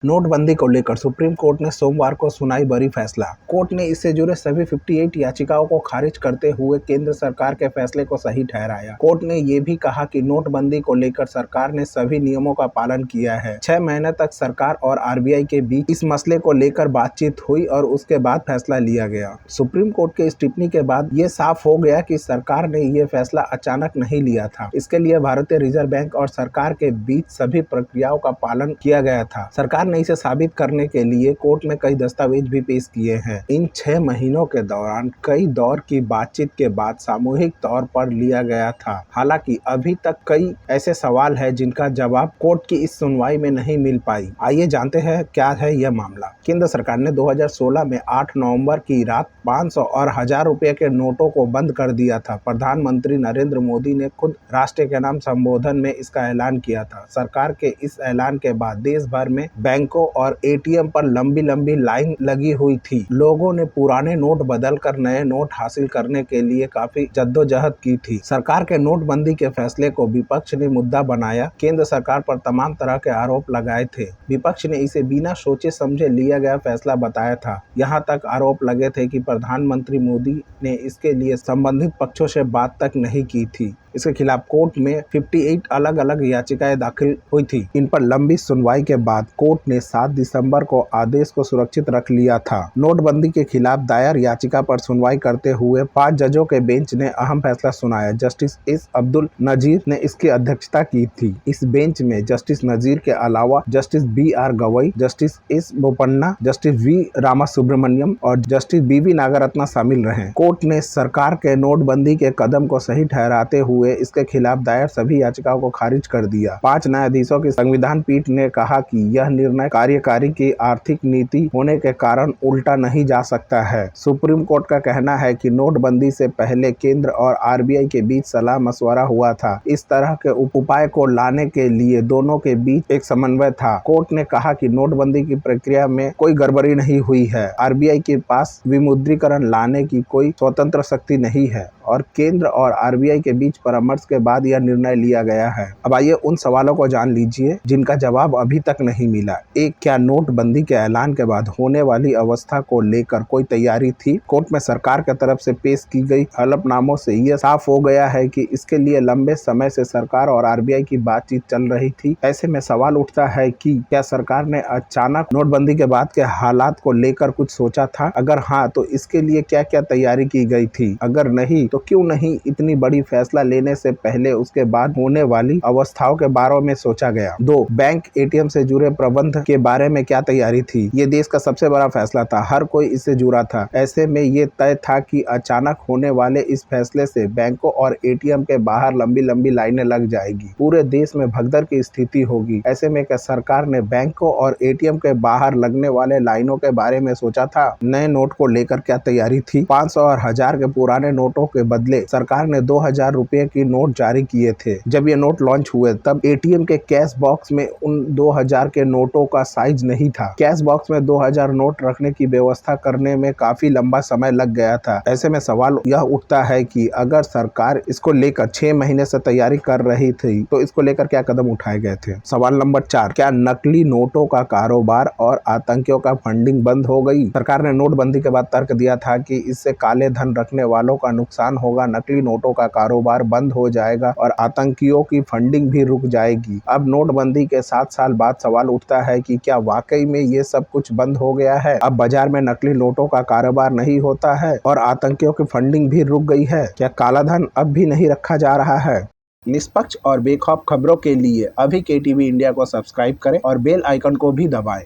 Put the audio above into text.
नोटबंदी को लेकर सुप्रीम कोर्ट ने सोमवार को सुनाई बड़ी फैसला। कोर्ट ने इससे जुड़े सभी 58 याचिकाओं को खारिज करते हुए केंद्र सरकार के फैसले को सही ठहराया। कोर्ट ने ये भी कहा कि नोटबंदी को लेकर सरकार ने सभी नियमों का पालन किया है। 6 महीने तक सरकार और आरबीआई के बीच इस मसले को लेकर बातचीत हुई और उसके बाद फैसला लिया गया। सुप्रीम कोर्ट के इस टिप्पणी के बाद ये साफ हो गया कि सरकार ने ये फैसला अचानक नहीं लिया था। इसके लिए भारतीय रिजर्व बैंक और सरकार के बीच सभी प्रक्रियाओं का पालन किया गया था। सरकार ने इसे साबित करने के लिए कोर्ट में कई दस्तावेज भी पेश किए हैं। इन 6 महीनों के दौरान कई दौर की बातचीत के बाद सामूहिक तौर पर लिया गया था। हालांकि अभी तक कई ऐसे सवाल हैं जिनका जवाब कोर्ट की इस सुनवाई में नहीं मिल पाई। आइए जानते हैं क्या है यह मामला। केंद्र सरकार ने 2016 में 8 नवंबर की रात 500 और 1000 रुपए के नोटों को बंद कर दिया था। प्रधानमंत्री नरेंद्र मोदी ने खुद राष्ट्र के नाम संबोधन में इसका ऐलान किया था। सरकार के इस ऐलान के बाद देश भर में बैंकों और एटीएम पर लंबी लंबी लाइन लगी हुई थी। लोगों ने पुराने नोट बदलकर नए नोट हासिल करने के लिए काफी जद्दोजहद की थी। सरकार के नोटबंदी के फैसले को विपक्ष ने मुद्दा बनाया। केंद्र सरकार पर तमाम तरह के आरोप लगाए थे। विपक्ष ने इसे बिना सोचे समझे लिया गया फैसला बताया था। यहाँ तक आरोप लगे थे कि प्रधानमंत्री मोदी ने इसके लिए संबंधित पक्षों से बात तक नहीं की थी। इसके खिलाफ कोर्ट में 58 अलग अलग याचिकाएं दाखिल हुई थी। इन पर लंबी सुनवाई के बाद कोर्ट ने 7 दिसंबर को आदेश को सुरक्षित रख लिया था। नोटबंदी के खिलाफ दायर याचिका पर सुनवाई करते हुए 5 जजों के बेंच ने अहम फैसला सुनाया। जस्टिस एस अब्दुल नजीर ने इसकी अध्यक्षता की थी। इस बेंच में जस्टिस नजीर के अलावा justice BR Gavai, justice S Bopanna, justice V Ramasubramaniam और जस्टिस BV नागरत्ना शामिल रहे। कोर्ट ने सरकार के नोटबंदी के कदम को सही ठहराते हुए इसके खिलाफ दायर सभी याचिकाओं को खारिज कर दिया। 5 न्यायाधीशों की संविधान पीठ ने कहा कि यह निर्णय कार्यकारी की आर्थिक नीति होने के कारण उल्टा नहीं जा सकता है। सुप्रीम कोर्ट का कहना है कि नोटबंदी से पहले केंद्र और आरबीआई के बीच सलाह मशवरा हुआ था। इस तरह के उपाय को लाने के लिए दोनों के बीच एक समन्वय था। कोर्ट ने कहा कि नोटबंदी की प्रक्रिया में कोई गड़बड़ी नहीं हुई है। आरबीआई के पास विमुद्रीकरण लाने की कोई स्वतंत्र शक्ति नहीं है और केंद्र और आरबीआई के बीच परामर्श के बाद यह निर्णय लिया गया है। अब आइए उन सवालों को जान लीजिए जिनका जवाब अभी तक नहीं मिला। एक, क्या नोटबंदी के ऐलान के बाद होने वाली अवस्था को लेकर कोई तैयारी थी? कोर्ट में सरकार की तरफ से पेश की गई हलफनामों से यह साफ हो गया है कि इसके लिए लंबे समय से सरकार और आरबीआई की बातचीत चल रही थी। ऐसे में सवाल उठता है कि क्या सरकार ने अचानक नोटबंदी के बाद के हालात को लेकर कुछ सोचा था? अगर हाँ, तो इसके लिए क्या क्या तैयारी की गई थी? अगर नहीं, तो क्यों नहीं इतनी बड़ी फैसला लेने से पहले उसके बाद होने वाली अवस्थाओं के बारे में सोचा गया? 2, बैंक एटीएम से जुड़े प्रबंध के बारे में क्या तैयारी थी? ये देश का सबसे बड़ा फैसला था। हर कोई इससे जुड़ा था। ऐसे में ये तय था कि अचानक होने वाले इस फैसले से बैंकों और एटीएम के बाहर लंबी लंबी लाइनें लग जाएगी। पूरे देश में भगदड़ की स्थिति होगी। ऐसे में क्या सरकार ने बैंकों और एटीएम के बाहर लगने वाले लाइनों के बारे में सोचा था? नए नोट को लेकर क्या तैयारी थी? 500 और 1000 के पुराने नोटों के बदले सरकार ने 2000 रुपए की नोट जारी किए थे। जब ये नोट लॉन्च हुए तब एटीएम के कैश बॉक्स में उन 2000 के नोटों का साइज नहीं था। कैश बॉक्स में 2000 नोट रखने की व्यवस्था करने में काफी लंबा समय लग गया था। ऐसे में सवाल यह उठता है कि अगर सरकार इसको लेकर 6 महीने से तैयारी कर रही थी तो इसको लेकर क्या कदम उठाए गए थे? सवाल नंबर 4, क्या नकली नोटों का कारोबार और आतंकियों का फंडिंग बंद हो गई? सरकार ने नोटबंदी के बाद तर्क दिया था कि इससे काले धन रखने वालों का नुकसान होगा, नकली नोटों का कारोबार बंद हो जाएगा और आतंकियों की फंडिंग भी रुक जाएगी। अब नोटबंदी के 7 साल बाद सवाल उठता है कि क्या वाकई में ये सब कुछ बंद हो गया है? अब बाजार में नकली नोटों का कारोबार नहीं होता है और आतंकियों की फंडिंग भी रुक गई है। क्या काला धन अब भी नहीं रखा जा रहा है? निष्पक्ष और बेखौफ खबरों के लिए अभी KTV इंडिया को सब्सक्राइब करें और बेल आइकन को भी दबाएं।